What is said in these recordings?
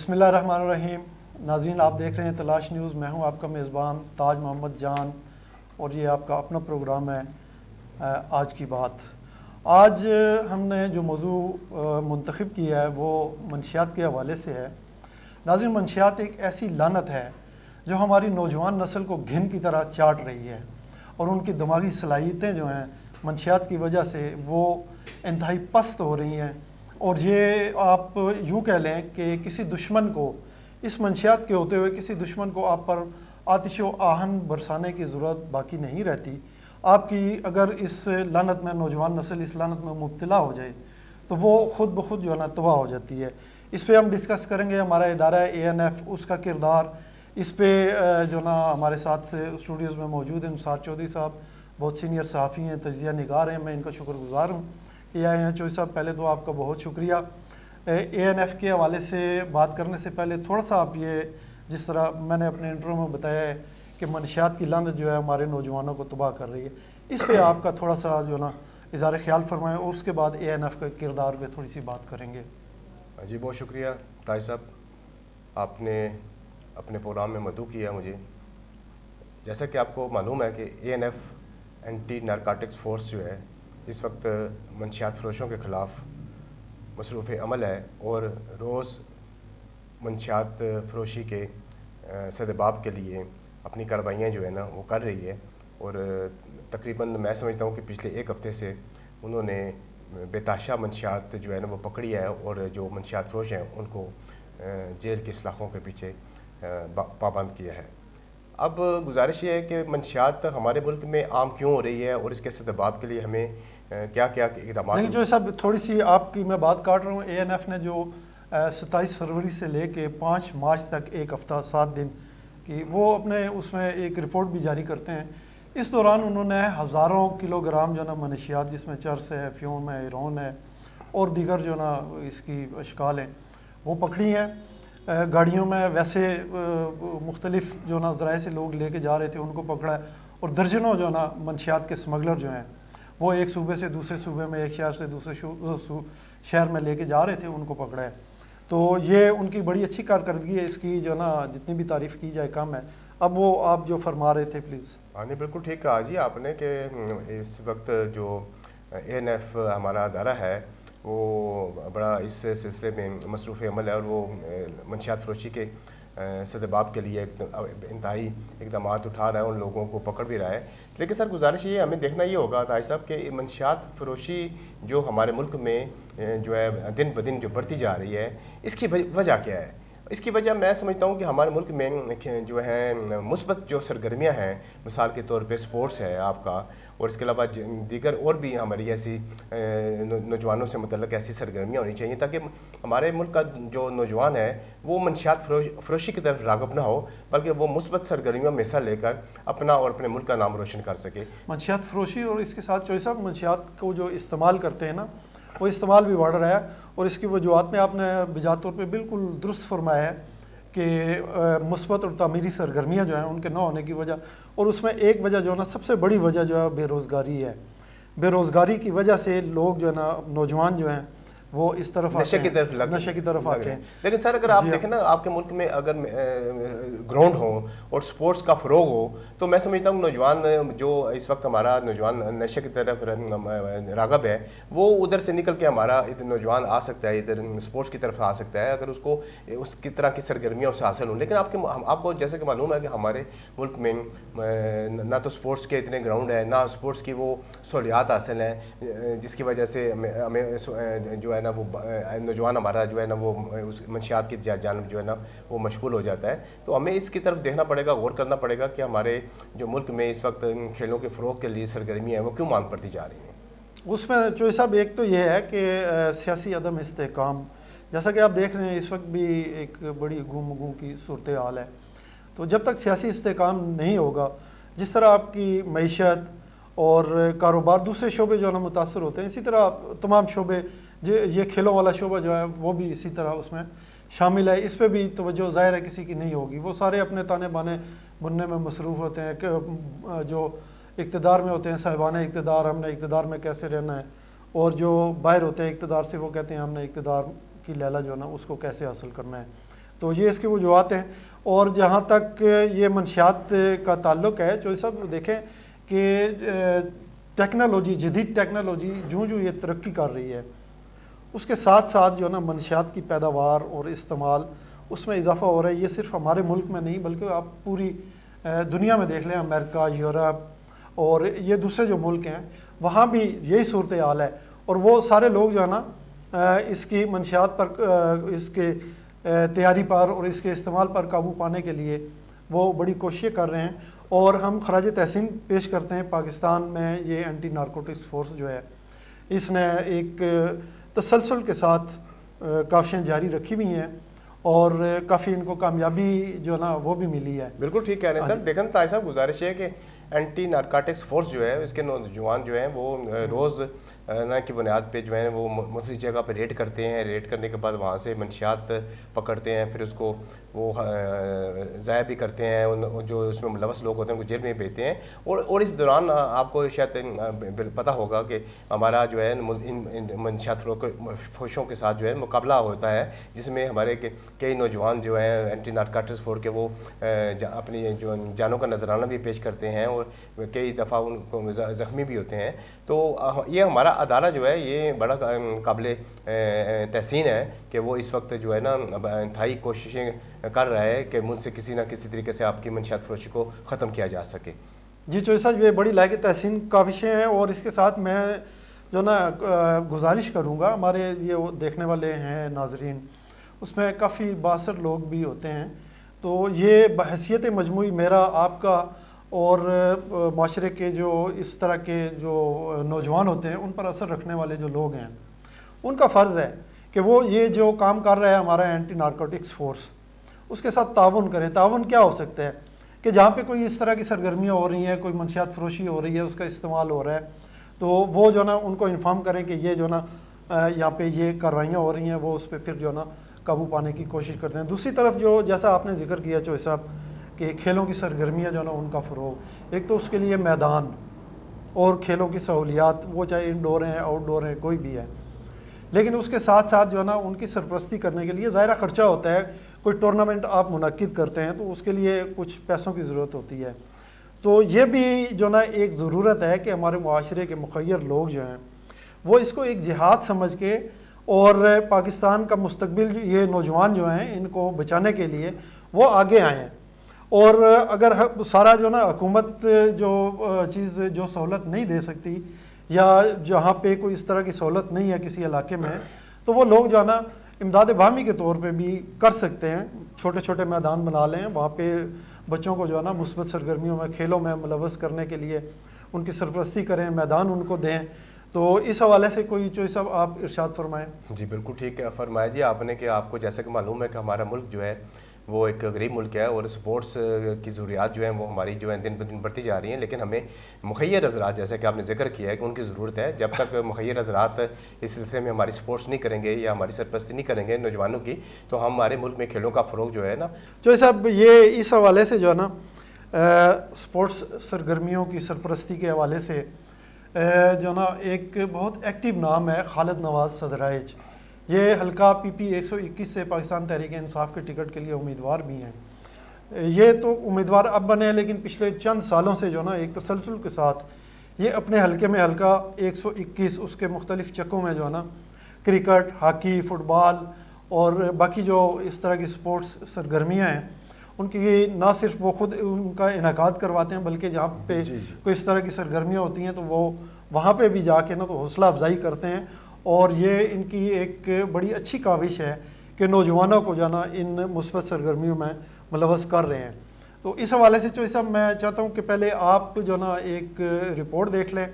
بسم اللہ الرحمن الرحیم. ناظرین، آپ دیکھ رہے ہیں تلاش نیوز. میں ہوں آپ کا میزبان تاج محمد جان اور یہ آپ کا اپنا پروگرام ہے آج کی بات. آج ہم نے جو موضوع منتخب کیا ہے وہ منشیات کے حوالے سے ہے. ناظرین، منشیات ایک ایسی لعنت ہے جو ہماری نوجوان نسل کو گھن کی طرح چاٹ رہی ہے، اور ان کی دماغی صلاحیتیں جو ہیں منشیات کی وجہ سے وہ انتہائی پست ہو رہی ہیں. اور یہ آپ یوں کہہ لیں کہ کسی دشمن کو اس منشیات کے ہوتے ہوئے کسی دشمن کو آپ پر آتش و آہن برسانے کی ضرورت باقی نہیں رہتی. آپ کی اگر اس لعنت میں نوجوان نسل اس لعنت میں مبتلا ہو جائے تو وہ خود بخود جو ہے نا تباہ ہو جاتی ہے. اس پہ ہم ڈسکس کریں گے. ہمارا ادارہ ہے ANF، اس کا کردار. اس پہ جو نا ہمارے ساتھ اسٹوڈیوز میں موجود ہیں نثار چودھری صاحب، بہت سینئر صحافی ہیں، تجزیہ نگار ہیں. میں ان کا شکر گزار ہوں کہ آئے ہیں. چودھری صاحب، پہلے تو آپ کا بہت شکریہ. ANF کے حوالے سے بات کرنے سے پہلے تھوڑا سا آپ یہ، جس طرح میں نے اپنے انٹرو میں بتایا ہے کہ منشیات کی لعنت جو ہے ہمارے نوجوانوں کو تباہ کر رہی ہے، اس پہ آپ کا تھوڑا سا جو نا اظہار خیال فرمائیں، اور اس کے بعد ANF کے کردار پہ تھوڑی سی بات کریں گے. جی بہت شکریہ طاہر صاحب، آپ نے اپنے پروگرام میں مدعو کیا مجھے. جیسا کہ آپ کو معلوم ہے کہ ANF اینٹی نارکوٹکس فورس جو ہے اس وقت منشیات فروشوں کے خلاف مصروف عمل ہے، اور روز منشیات فروشی کے سدباب کے لیے اپنی کارروائیاں جو ہے نا وہ کر رہی ہے. اور تقریباً میں سمجھتا ہوں کہ پچھلے ایک ہفتے سے انہوں نے بے تحاشا منشیات جو ہے نا وہ پکڑی ہے، اور جو منشیات فروش ہیں ان کو جیل کے سلاخوں کے پیچھے پابند کیا ہے. اب گزارش یہ ہے کہ منشیات ہمارے ملک میں عام کیوں ہو رہی ہے، اور اس کے سدباب کے لیے ہمیں کیا کیا اقدامات. نہیں جو صاحب، تھوڑی سی آپ کی میں بات کاٹ رہا ہوں. ANF نے جو 27 فروری سے لے کے 5 مارچ تک ایک ہفتہ 7 دن کی وہ اپنے اس میں ایک رپورٹ بھی جاری کرتے ہیں. اس دوران انہوں نے ہزاروں کلو گرام جو نا منشیات، جس میں چرس ہے، فیوم ہے، ہیرون ہے اور دیگر جو نا اس کی اشکال ہیں، وہ پکڑی ہیں. گاڑیوں میں ویسے مختلف جو نا ذرائع سے لوگ لے کے جا رہے تھے ان کو پکڑا ہے. اور درجنوں جو نا منشیات کے سمگلر جو ہیں وہ ایک صوبے سے دوسرے صوبے میں، ایک شہر سے دوسرے شہر میں لے کے جا رہے تھے، ان کو پکڑا ہے. تو یہ ان کی بڑی اچھی کارکردگی ہے. اس کی جو نا جتنی بھی تعریف کی جائے کم ہے. اب وہ آپ جو فرما رہے تھے پلیز. ہاں نہیں، بالکل ٹھیک کہا جی آپ نے کہ اس وقت جو ANF ہمارا ادارہ ہے وہ بڑا اس سلسلے میں مصروف عمل ہے، اور وہ منشیات فروشی کے سدباب کے لیے انتہائی اقدامات اٹھا رہا ہے، ان لوگوں کو پکڑ بھی رہا ہے. لیکن سر گزارش یہ ہمیں دیکھنا یہ ہوگا طاہر صاحب کہ منشیات فروشی جو ہمارے ملک میں جو ہے دن بدن جو بڑھتی جا رہی ہے، اس کی وجہ کیا ہے. اس کی وجہ میں سمجھتا ہوں کہ ہمارے ملک میں جو ہے مثبت جو سرگرمیاں ہیں، مثال کے طور پہ سپورٹس ہے آپ کا، اور اس کے علاوہ دیگر اور بھی ہماری ایسی نوجوانوں سے متعلق ایسی سرگرمیاں ہونی چاہیے تاکہ ہمارے ملک کا جو نوجوان ہے وہ منشیات فروشی کی طرف راغب نہ ہو، بلکہ وہ مثبت سرگرمیوں میں حصہ لے کر اپنا اور اپنے ملک کا نام روشن کر سکے. منشیات فروشی اور اس کے ساتھ چوہدری صاحب منشیات کو جو استعمال کرتے ہیں نا، وہ استعمال بھی بڑھ رہا ہے. اور اس کی وجوہات میں آپ نے بجا طور پہ بالکل درست فرمایا ہے کہ مثبت اور تعمیری سرگرمیاں جو ہیں ان کے نہ ہونے کی وجہ، اور اس میں ایک وجہ جو ہے نا سب سے بڑی وجہ جو ہے بے روزگاری ہے. بے روزگاری کی وجہ سے لوگ جو ہے نا نوجوان جو ہیں وہ اس طرف نشے کی طرف آتے ہیں. لیکن سر اگر آپ دیکھیں نا آپ کے ملک میں اگر گراؤنڈ ہو اور سپورٹس کا فروغ ہو تو میں سمجھتا ہوں نوجوان جو اس وقت ہمارا نوجوان نشے کی طرف راغب ہے وہ ادھر سے نکل کے ہمارا نوجوان آ سکتا ہے، ادھر سپورٹس کی طرف آ سکتا ہے اگر اس کو اس کی طرح کی سرگرمیاں اسے حاصل ہوں. لیکن آپ کو جیسے کہ معلوم ہے کہ ہمارے ملک میں نہ تو سپورٹس کے اتنے گراؤنڈ ہیں، نہ سپورٹس کی وہ سہولیات حاصل ہیں، جس کی وجہ سے ہمیں جو ہے نا وہ نوجوان ہمارا جو ہے نا وہ منشیات کی جانب جو ہے نا وہ مشغول ہو جاتا ہے. تو ہمیں اس کی طرف دیکھنا پڑے گا، غور کرنا پڑے گا کہ ہمارے جو ملک میں اس وقت کھیلوں کے فروغ کے لیے سرگرمیاں ہیں وہ کیوں مانگ پڑتی جا رہی ہیں. اس میں چوہدری صاحب ایک تو یہ ہے کہ سیاسی عدم استحکام، جیسا کہ آپ دیکھ رہے ہیں اس وقت بھی ایک بڑی گم گم کی صورتحال ہے. تو جب تک سیاسی استحکام نہیں ہوگا، جس طرح آپ کی معیشت اور کاروبار دوسرے شعبے جو ہے نا متاثر ہوتے ہیں، اسی طرح تمام شعبے یہ کھیلوں والا شعبہ جو ہے وہ بھی اسی طرح اس میں شامل ہے. اس پہ بھی توجہ ظاہر ہے کسی کی نہیں ہوگی. وہ سارے اپنے تانے بانے بننے میں مصروف ہوتے ہیں کہ جو اقتدار میں ہوتے ہیں صاحبان اقتدار، ہم نے اقتدار میں کیسے رہنا ہے، اور جو باہر ہوتے ہیں اقتدار سے وہ کہتے ہیں ہم نے اقتدار کی لیلا جو ہے نا اس کو کیسے حاصل کرنا ہے. تو یہ اس کی وجوہات ہیں. اور جہاں تک یہ منشیات کا تعلق ہے جو سب دیکھیں کہ ٹیکنالوجی جدید ٹیکنالوجی جو یہ ترقی کر رہی ہے اس کے ساتھ ساتھ جو ہے نا منشیات کی پیداوار اور استعمال اس میں اضافہ ہو رہا ہے. یہ صرف ہمارے ملک میں نہیں بلکہ آپ پوری دنیا میں دیکھ لیں, امریکہ, یورپ اور یہ دوسرے جو ملک ہیں وہاں بھی یہی صورتحال ہے. اور وہ سارے لوگ جو ہے نا اس کی منشیات پر, اس کے تیاری پر اور اس کے استعمال پر قابو پانے کے لیے وہ بڑی کوششیں کر رہے ہیں. اور ہم خراج تحسین پیش کرتے ہیں پاکستان میں یہ اینٹی نارکوٹکس فورس جو ہے اس نے ایک تسلسل کے ساتھ کاوشیں جاری رکھی ہوئی ہیں اور کافی ان کو کامیابی جو ہے نا وہ بھی ملی ہے. بالکل ٹھیک کہہ رہے ہیں سر. دیکھیں طاہر صاحب, گزارش ہے کہ اینٹی نارکوٹکس فورس جو ہے اس کے نوجوان جو ہیں وہ روز کی بنیاد پہ جو ہے وہ مختلف جگہ پہ ریڈ کرتے ہیں. ریڈ کرنے کے بعد وہاں سے منشیات پکڑتے ہیں, پھر اس کو وہ ضائع بھی کرتے ہیں. جو اس میں ملوث لوگ ہوتے ہیں ان کو جیل میں بھیجتے ہیں. اور اس دوران آپ کو شاید پتہ ہوگا کہ ہمارا جو ہے ان منشیات فروشوں کے ساتھ جو ہے مقابلہ ہوتا ہے, جس میں ہمارے کئی نوجوان جو ہیں اینٹی نارکوٹکس فورس کے وہ اپنی جو جانوں کا نذرانہ بھی پیش کرتے ہیں اور کئی دفعہ ان کو زخمی بھی ہوتے ہیں. تو یہ ہمارا ادارہ جو ہے یہ بڑا قابل تحسین ہے کہ وہ اس وقت جو ہے نا انتہائی کوششیں کر رہا ہے کہ ملک سے کسی نہ کسی طریقے سے آپ کی منشیات فروشی کو ختم کیا جا سکے. جی چوہدری صاحب, یہ بڑی لائق تحسین کاوشیں ہیں. اور اس کے ساتھ میں جو نا گزارش کروں گا, ہمارے یہ دیکھنے والے ہیں ناظرین اس میں کافی بااثر لوگ بھی ہوتے ہیں. تو یہ بحیثیت مجموعی میرا, آپ کا اور معاشرے کے جو اس طرح کے جو نوجوان ہوتے ہیں ان پر اثر رکھنے والے جو لوگ ہیں ان کا فرض ہے کہ وہ یہ جو کام کر رہا ہے ہمارا اینٹی نارکوٹکس فورس اس کے ساتھ تعاون کریں. تعاون کیا ہو سکتا ہے کہ جہاں پہ کوئی اس طرح کی سرگرمیاں ہو رہی ہیں, کوئی منشیات فروشی ہو رہی ہے, اس کا استعمال ہو رہا ہے, تو وہ جو نا ان کو انفارم کریں کہ یہ جو نا یہاں پہ یہ کارروائیاں ہو رہی ہیں, وہ اس پہ پھر جو نا قابو پانے کی کوشش کرتے ہیں. دوسری طرف جو جیسا آپ نے ذکر کیا چوہدری صاحب کہ کھیلوں کی سرگرمیاں جو نا ان کا فروغ, ایک تو اس کے لیے میدان اور کھیلوں کی سہولیات, وہ چاہے انڈور ہیں آؤٹ ڈور ہیں کوئی بھی ہے, لیکن اس کے ساتھ ساتھ جو ہے نا ان کی سرپرستی کرنے کے لیے ظاہرہ خرچہ ہوتا ہے. کوئی ٹورنامنٹ آپ منعقد کرتے ہیں تو اس کے لیے کچھ پیسوں کی ضرورت ہوتی ہے. تو یہ بھی جو نا ایک ضرورت ہے کہ ہمارے معاشرے کے مخیر لوگ جو ہیں وہ اس کو ایک جہاد سمجھ کے اور پاکستان کا مستقبل یہ نوجوان جو ہیں ان کو بچانے کے لیے وہ آگے آئے ہیں. اور اگر سارا جو نا حکومت جو چیز جو سہولت نہیں دے سکتی یا جہاں پہ کوئی اس طرح کی سہولت نہیں ہے کسی علاقے میں, تو وہ لوگ جو ہے نا امداد باہمی کے طور پہ بھی کر سکتے ہیں. چھوٹے چھوٹے میدان بنا لیں, وہاں پہ بچوں کو جو ہے نا مثبت سرگرمیوں میں کھیلوں میں ملوث کرنے کے لیے ان کی سرپرستی کریں, میدان ان کو دیں. تو اس حوالے سے کوئی چوہدری صاحب آپ ارشاد فرمائیں. جی بالکل ٹھیک ہے فرمایا جی آپ نے کہ آپ کو جیسے کہ معلوم ہے کہ ہمارا ملک جو ہے وہ ایک غریب ملک ہے اور سپورٹس کی ضروریات جو ہیں وہ ہماری جو ہیں دن بدن بڑھتی جا رہی ہیں, لیکن ہمیں مخیر حضرات جیسے کہ آپ نے ذکر کیا ہے کہ ان کی ضرورت ہے. جب تک مخیر حضرات اس سلسلے میں ہماری سپورٹس نہیں کریں گے یا ہماری سرپرستی نہیں کریں گے نوجوانوں کی, تو ہمارے ملک میں کھیلوں کا فروغ جو ہے نا. چوہدری صاحب یہ اس حوالے سے جو ہے نا سپورٹس سرگرمیوں کی سرپرستی کے حوالے سے جو نا ایک بہت ایکٹیو نام ہے خالد نواز صدرائچ. یہ حلقہ پی پی 121 سے پاکستان تحریک انصاف کے ٹکٹ کے لیے امیدوار بھی ہیں. یہ تو امیدوار اب بنے ہیں لیکن پچھلے چند سالوں سے جو نا ایک تسلسل کے ساتھ یہ اپنے حلقے میں حلقہ 121 اس کے مختلف چکوں میں جو ہے نا کرکٹ, ہاکی, فٹ بال اور باقی جو اس طرح کی سپورٹس سرگرمیاں ہیں ان کی نہ صرف وہ خود ان کا انعقاد کرواتے ہیں بلکہ جہاں پہ کوئی اس طرح کی سرگرمیاں ہوتی ہیں تو وہ وہاں پہ بھی جا کے نا تو حوصلہ افزائی کرتے ہیں. اور یہ ان کی ایک بڑی اچھی کاوش ہے کہ نوجوانوں کو جو ہے نا ان مثبت سرگرمیوں میں ملوث کر رہے ہیں. تو اس حوالے سے چوہدری صاحب میں چاہتا ہوں کہ پہلے آپ جو نا ایک رپورٹ دیکھ لیں.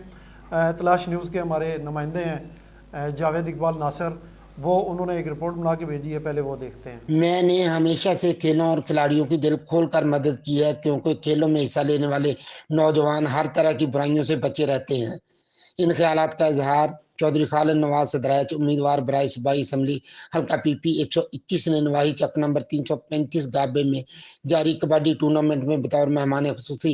تلاش نیوز کے ہمارے نمائندے ہیں جاوید اقبال ناصر, وہ انہوں نے ایک رپورٹ بنا کے بھیجی ہے, پہلے وہ دیکھتے ہیں. میں نے ہمیشہ سے کھیلوں اور کھلاڑیوں کی دل کھول کر مدد کی ہے کیونکہ کھیلوں میں حصہ لینے والے نوجوان ہر طرح کی برائیوں سے بچے رہتے ہیں. ان خیالات کا اظہار چودھری خالد نواز صدرائچ امیدوار برائے صوبائی اسمبلی حلقہ پی پی 121 نے نواحی چک نمبر 335 گابے میں جاری کبڈی ٹورنامنٹ میں بطور مہمان خصوصی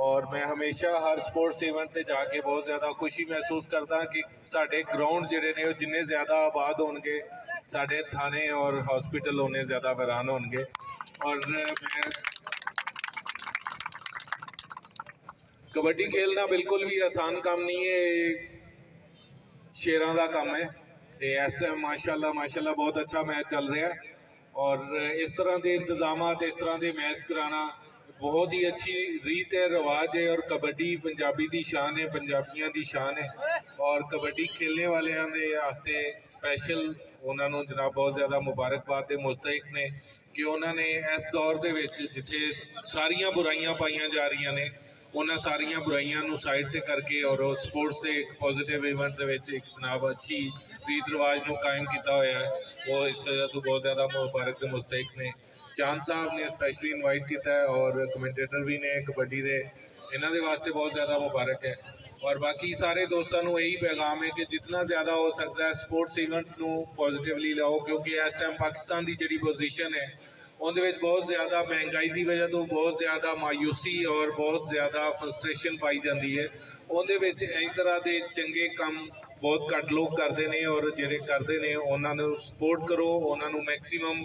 ਔਰ ਮੈਂ ਹਮੇਸ਼ਾ ਹਰ ਸਪੋਰਟਸ ਇਵੈਂਟ ਤੇ ਜਾ ਕੇ ਬਹੁਤ ਜ਼ਿਆਦਾ ਖੁਸ਼ੀ ਮਹਿਸੂਸ ਕਰਦਾ ਕਿ ਸਾਡੇ ਗਰਾਊਂਡ ਜਿਹੜੇ ਨੇ ਉਹ ਜਿੰਨੇ ਜ਼ਿਆਦਾ ਆਬਾਦ ਹੋਣਗੇ, ਸਾਡੇ ਥਾਣੇ ਔਰ ਹਸਪੀਟਲ ਉਹਨੇ ਜ਼ਿਆਦਾ ਵੀਰਾਨ ਹੋਣਗੇ। ਔਰ ਮੈਂ ਕਬੱਡੀ ਖੇਲਣਾ ਬਿਲਕੁਲ ਵੀ ਆਸਾਨ ਕੰਮ ਨਹੀਂ ਹੈ, ਇਹ ਸ਼ੇਰਾਂ ਦਾ ਕੰਮ ਹੈ। ਤੇ ਇਸ ਟਾਈਮ ਮਾਸ਼ਾਅੱਲਾ ਬਹੁਤ ਅੱਛਾ ਮੈਚ ਚੱਲ ਰਿਹਾ ਔਰ ਇਸ ਤਰ੍ਹਾਂ ਦੇ ਇੰਤਜ਼ਾਮਾਤ, ਇਸ ਤਰ੍ਹਾਂ ਦੇ ਮੈਚ ਕਰਾਉਣਾ ਬਹੁਤ ਹੀ ਅੱਛੀ ਰੀਤ ਹੈ, ਰਿਵਾਜ ਹੈ। ਔਰ ਕਬੱਡੀ ਪੰਜਾਬੀ ਦੀ ਸ਼ਾਨ ਹੈ, ਪੰਜਾਬੀਆਂ ਦੀ ਸ਼ਾਨ ਹੈ। ਔਰ ਕਬੱਡੀ ਖੇਲਣੇ ਵਾਲਿਆਂ ਦੇ ਵਾਸਤੇ ਸਪੈਸ਼ਲ ਉਹਨਾਂ ਨੂੰ ਜਨਾਬ ਬਹੁਤ ਜ਼ਿਆਦਾ ਮੁਬਾਰਕਬਾਦ ਦੇ ਮੁਸਤਹਿਕ ਨੇ ਕਿ ਉਹਨਾਂ ਨੇ ਇਸ ਦੌਰ ਦੇ ਵਿੱਚ ਜਿੱਥੇ ਸਾਰੀਆਂ ਬੁਰਾਈਆਂ ਪਾਈਆਂ ਜਾ ਰਹੀਆਂ ਨੇ, ਉਹਨਾਂ ਸਾਰੀਆਂ ਬੁਰਾਈਆਂ ਨੂੰ ਸਾਈਡ ਤੇ ਕਰਕੇ ਔਰ ਸਪੋਰਟਸ ਦੇ ਇੱਕ ਪੋਜ਼ਿਟਿਵ ਇਵੈਂਟ ਦੇ ਵਿੱਚ ਇੱਕ ਜਨਾਬ ਅੱਛੀ ਰੀਤ ਰਿਵਾਜ ਨੂੰ ਕਾਇਮ ਕੀਤਾ ਹੋਇਆ ਹੈ। ਉਹ ਇਸ ਵਜ੍ਹਾ ਤੋਂ ਬਹੁਤ ਜ਼ਿਆਦਾ ਮੁਬਾਰਕ ਦੇ ਮੁਸਤਹਿਕ ਨੇ। ਚਾਂਦ ਸਾਹਿਬ ਨੇ ਸਪੈਸ਼ਲੀ ਇਨਵਾਈਟ ਕੀਤਾ ਹੈ ਔਰ ਕਮੈਂਟੇਟਰ ਵੀ ਨੇ ਕਬੱਡੀ ਦੇ, ਇਹਨਾਂ ਦੇ ਵਾਸਤੇ ਬਹੁਤ ਜ਼ਿਆਦਾ ਮੁਬਾਰਕ ਹੈ। ਔਰ ਬਾਕੀ ਸਾਰੇ ਦੋਸਤਾਂ ਨੂੰ ਇਹੀ ਪੈਗਾਮ ਹੈ ਕਿ ਜਿੰਨਾ ਜ਼ਿਆਦਾ ਹੋ ਸਕਦਾ ਹੈ ਸਪੋਰਟਸ ਇਵੈਂਟ ਨੂੰ ਪੋਜ਼ਿਟਿਵਲੀ ਲਾਓ, ਕਿਉਂਕਿ ਇਸ ਟਾਈਮ ਪਾਕਿਸਤਾਨ ਦੀ ਜਿਹੜੀ ਪੋਜੀਸ਼ਨ ਹੈ ਉਹਦੇ ਵਿੱਚ ਬਹੁਤ ਜ਼ਿਆਦਾ ਮਹਿੰਗਾਈ ਦੀ ਵਜ੍ਹਾ ਤੋਂ ਬਹੁਤ ਜ਼ਿਆਦਾ ਮਾਯੂਸੀ ਔਰ ਬਹੁਤ ਜ਼ਿਆਦਾ ਫਰਸਟ੍ਰੇਸ਼ਨ ਪਾਈ ਜਾਂਦੀ ਹੈ। ਉਹਦੇ ਵਿੱਚ ਇਸ ਤਰ੍ਹਾਂ ਦੇ ਚੰਗੇ ਕੰਮ ਬਹੁਤ ਘੱਟ ਲੋਕ ਕਰਦੇ ਨੇ ਔਰ ਜਿਹੜੇ ਕਰਦੇ ਨੇ ਉਹਨਾਂ ਨੂੰ ਸਪੋਰਟ ਕਰੋ, ਉਹਨਾਂ ਨੂੰ ਮੈਕਸਿਮਮ